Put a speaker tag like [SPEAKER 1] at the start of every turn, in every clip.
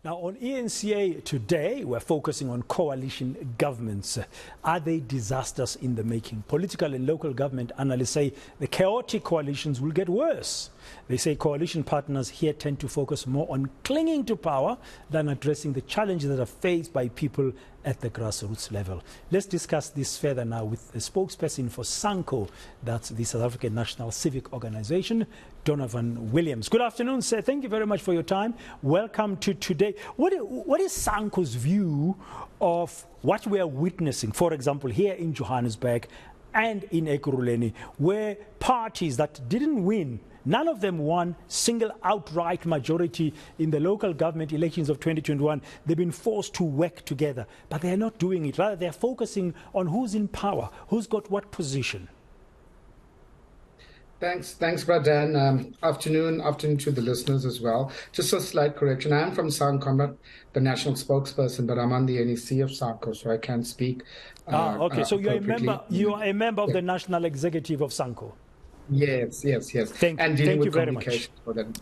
[SPEAKER 1] Now, on eNCA today, we're focusing on coalition governments. Are they disasters in the making? Political and local government analysts say the chaotic coalitions will get worse. They say coalition partners here tend to focus more on clinging to power than addressing the challenges that are faced by people at the grassroots level. Let's discuss this further now with a spokesperson for SANCO, that's the South African National Civic Organization, Donovan Williams. Good afternoon, sir. Thank you very much for your time. Welcome to today. What is SANCO's view of what we are witnessing, for example, here in Johannesburg and in Ekurhuleni, where parties that didn't win, none of them won single outright majority in the local government elections of 2021. They've been forced to work together, but they're not doing it. Rather, they're focusing on who's in power, who's got what position.
[SPEAKER 2] Thanks, Bradan. Afternoon to the listeners as well. Just a slight correction. I am from SANCO. I'm not the national spokesperson, but I'm on the NEC of SANCO, so I can speak.
[SPEAKER 1] Okay. So you're a member. You are a member of the national executive of SANCO.
[SPEAKER 2] Yes.
[SPEAKER 1] Thank you very much.
[SPEAKER 2] For them.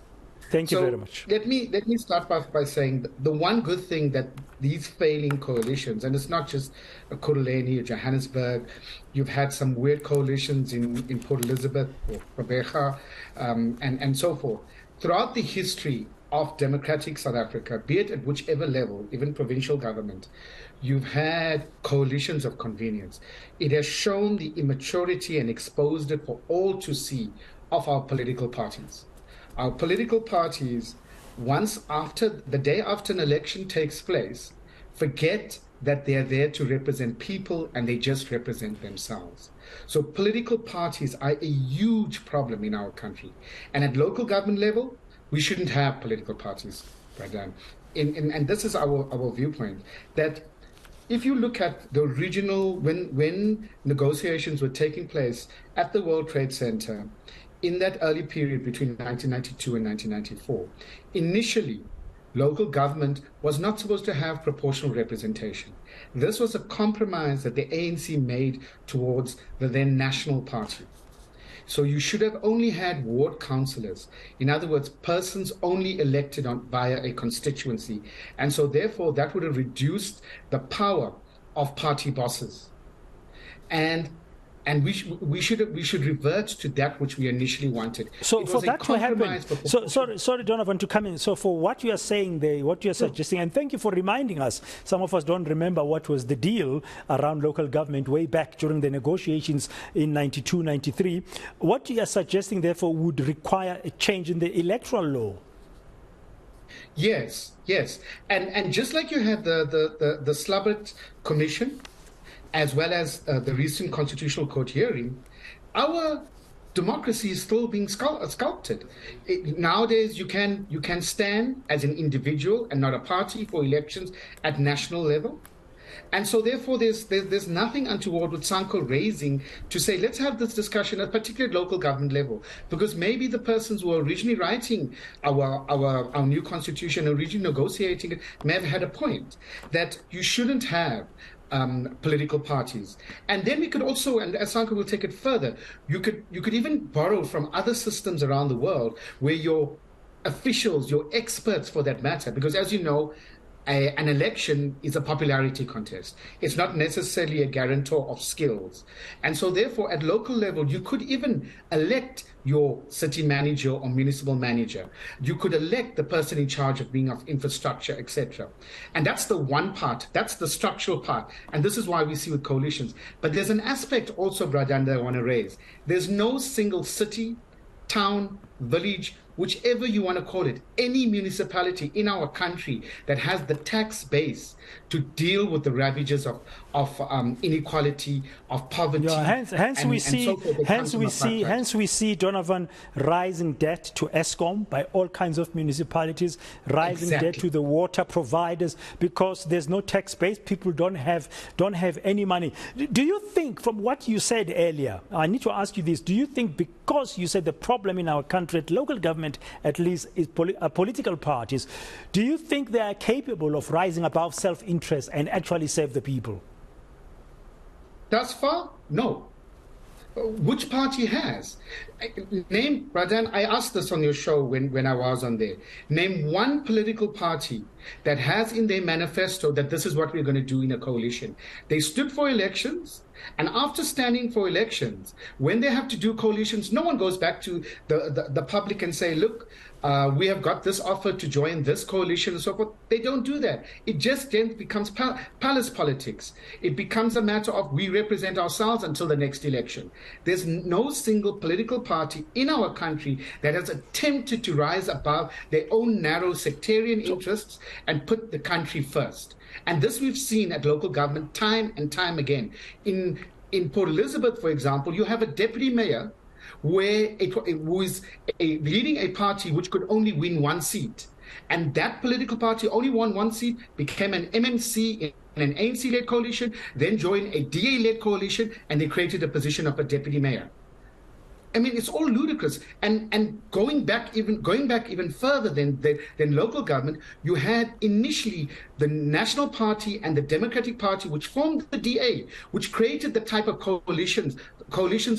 [SPEAKER 1] Thank you very much.
[SPEAKER 2] Let me start by saying the one good thing that these failing coalitions, and it's not just Ekurhuleni or Johannesburg, you've had some weird coalitions in Port Elizabeth or Gqeberha, and so forth. Throughout the history of democratic South Africa, be it at whichever level, even provincial government, you've had coalitions of convenience. It has shown the immaturity and exposed it for all to see of our political parties. Our political parties, the day after an election takes place, forget that they're there to represent people and they just represent themselves. So political parties are a huge problem in our country. And at local government level, we shouldn't have political parties, Bradan. And this is our viewpoint, that if you look at the original, when negotiations were taking place at the World Trade Center, in that early period between 1992 and 1994, initially, local government was not supposed to have proportional representation. This was a compromise that the ANC made towards the then National Party. So you should have only had ward councillors. In other words, persons only elected via a constituency. And so therefore, that would have reduced the power of party bosses. And we should revert to that which we initially wanted.
[SPEAKER 1] So for that to happen, sorry, Donovan, to come in. So for what you are saying there, what you are suggesting, and thank you for reminding us. Some of us don't remember what was the deal around local government way back during the negotiations in 92, 93. What you are suggesting, therefore, would require a change in the electoral law.
[SPEAKER 2] Yes. And just like you had the Slubbert Commission, as well as the recent Constitutional Court hearing, our democracy is still being sculpted. Nowadays, you can stand as an individual and not a party for elections at national level. And so therefore, there's nothing untoward with SANCO raising to say, let's have this discussion at particularly at local government level, because maybe the persons who were originally writing our new constitution, originally negotiating it, may have had a point that you shouldn't have political parties. And then we could also, and as SANCO will take it further, you could even borrow from other systems around the world where your officials, your experts for that matter, because as you know, an election is a popularity contest. It's not necessarily a guarantor of skills. And so therefore, at local level, you could even elect your city manager or municipal manager. You could elect the person in charge of being of infrastructure, etc. And that's the one part. That's the structural part. And this is why we see with coalitions. But there's an aspect also, Bradan, that I want to raise. There's no single city, town, village, whichever you want to call it, any municipality in our country that has the tax base to deal with the ravages of inequality, of poverty.
[SPEAKER 1] Yeah, hence we see, Donovan, rising debt to Eskom by all kinds of municipalities, rising debt to the water providers, because there's no tax base. People don't have any money. Do you think, from what you said earlier, I need to ask you this, do you think because you said the problem in our country at local government at least is political parties, do you think they are capable of rising above self-interest and actually serve the people?
[SPEAKER 2] Thus far, no. which party has. Name, Pradhan, I asked this on your show when I was on there. Name one political party that has in their manifesto that this is what we're going to do in a coalition. They stood for elections, and after standing for elections, when they have to do coalitions, no one goes back to the public and say, look, we have got this offer to join this coalition and so forth. They don't do that. It just then becomes palace politics. It becomes a matter of we represent ourselves until the next election. There's no single political party in our country that has attempted to rise above their own narrow sectarian interests and put the country first. And this we've seen at local government time and time again. In Port Elizabeth, for example, you have a deputy mayor who is leading a party which could only win one seat. And that political party only won one seat, became an MMC in an ANC-led coalition, then joined a DA-led coalition, and they created a position of a deputy mayor. I mean, it's all ludicrous. And going back even further than local government, you had initially the National Party and the Democratic Party, which formed the DA, which created the type of coalitions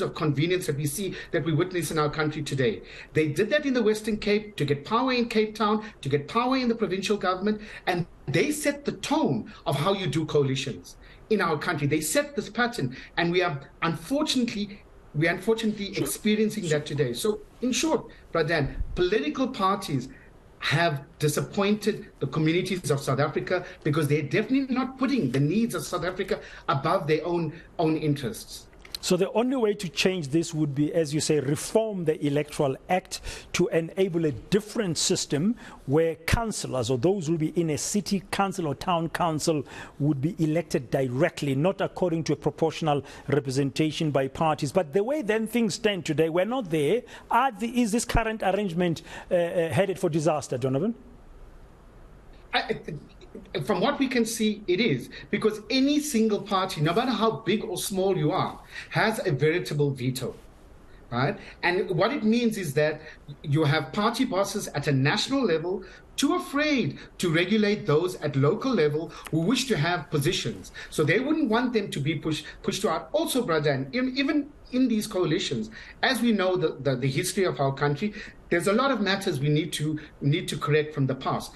[SPEAKER 2] of convenience that we witness in our country today. They did that in the Western Cape to get power in Cape Town, to get power in the provincial government, and they set the tone of how you do coalitions in our country. They set this pattern, and we are unfortunately experiencing that today. So, in short, Pradhan, political parties have disappointed the communities of South Africa because they're definitely not putting the needs of South Africa above their own interests.
[SPEAKER 1] So the only way to change this would be, as you say, reform the Electoral Act to enable a different system where councillors or those who will be in a city council or town council would be elected directly, not according to a proportional representation by parties. But the way then things stand today, we're not there. Is this current arrangement headed for disaster, Donovan?
[SPEAKER 2] From what we can see, it is, because any single party, no matter how big or small you are, has a veritable veto. Right? And what it means is that you have party bosses at a national level too afraid to regulate those at local level who wish to have positions. So they wouldn't want them to be pushed out. Also, brother, even in these coalitions, as we know the history of our country, there's a lot of matters we need to correct from the past.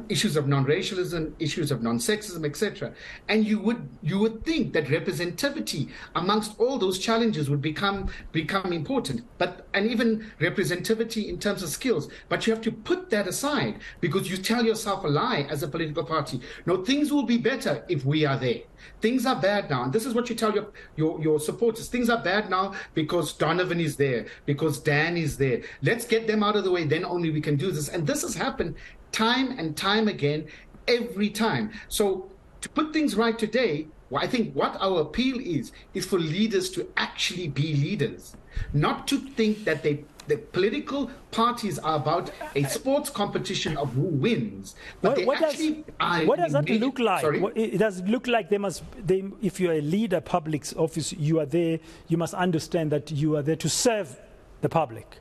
[SPEAKER 2] Issues of non-racialism, issues of non-sexism, etc. And you would think that representativity amongst all those challenges would become important, and even representativity in terms of skills. But you have to put that aside because you tell yourself a lie as a political party. No, things will be better if we are there. Things are bad now. And this is what you tell your supporters. Things are bad now because Donovan is there, because Dan is there. Let's get them out of the way. Then only we can do this. And this has happened time and time again, every time. So to put things right today, well, I think what our appeal is for leaders to actually be leaders, not to think that the political parties are about a sports competition of who wins. But
[SPEAKER 1] what does that look like?
[SPEAKER 2] Sorry?
[SPEAKER 1] It does look like if you're a leader, public office, you are there, you must understand that you are there to serve the public.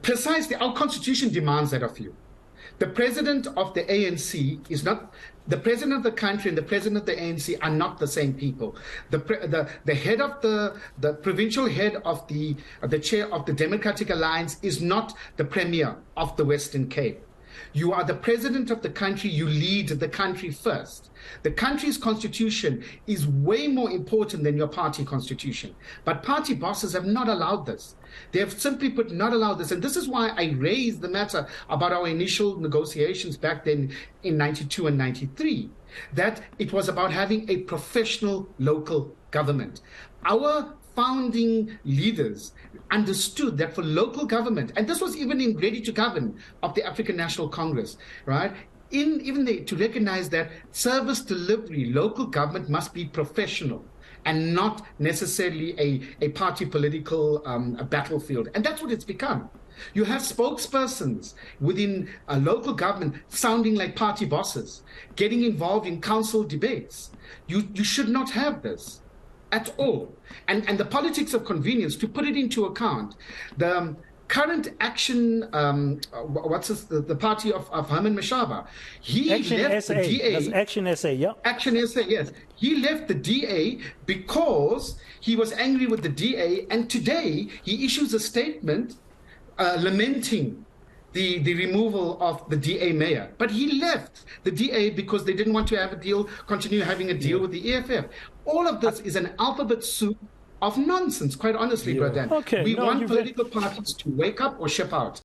[SPEAKER 2] Precisely. Our constitution demands that of you. The president of the ANC is not the president of the country, and the president of the ANC are not the same people. The head of the provincial head of the chair of the Democratic Alliance is not the premier of the Western Cape. You are the president of the country. You lead the country first. The country's constitution is way more important than your party constitution. But party bosses have not allowed this. They have simply not allowed this. And this is why I raised the matter about our initial negotiations back then in 92 and 93, that it was about having a professional local government. Our founding leaders understood that for local government, and this was even in Ready to Govern of the African National Congress, right? To recognize that service delivery, local government must be professional and not necessarily a party political a battlefield. And that's what it's become. You have spokespersons within a local government sounding like party bosses, getting involved in council debates. You should not have this at all. And the politics of convenience, to put it into account, the current Action, what's this, the party of Herman Mashaba, he
[SPEAKER 1] Action
[SPEAKER 2] left
[SPEAKER 1] SA.
[SPEAKER 2] the DA.
[SPEAKER 1] That's Action SA, yeah.
[SPEAKER 2] Action SA, yes. He left the DA because he was angry with the DA, and today he issues a statement lamenting the removal of the DA mayor. But he left the DA because they didn't want to have a deal, continue having a deal with the EFF. All of this is an alphabet soup of nonsense, quite honestly, Brother Dan.
[SPEAKER 1] Okay,
[SPEAKER 2] We want political parties to wake up or ship out.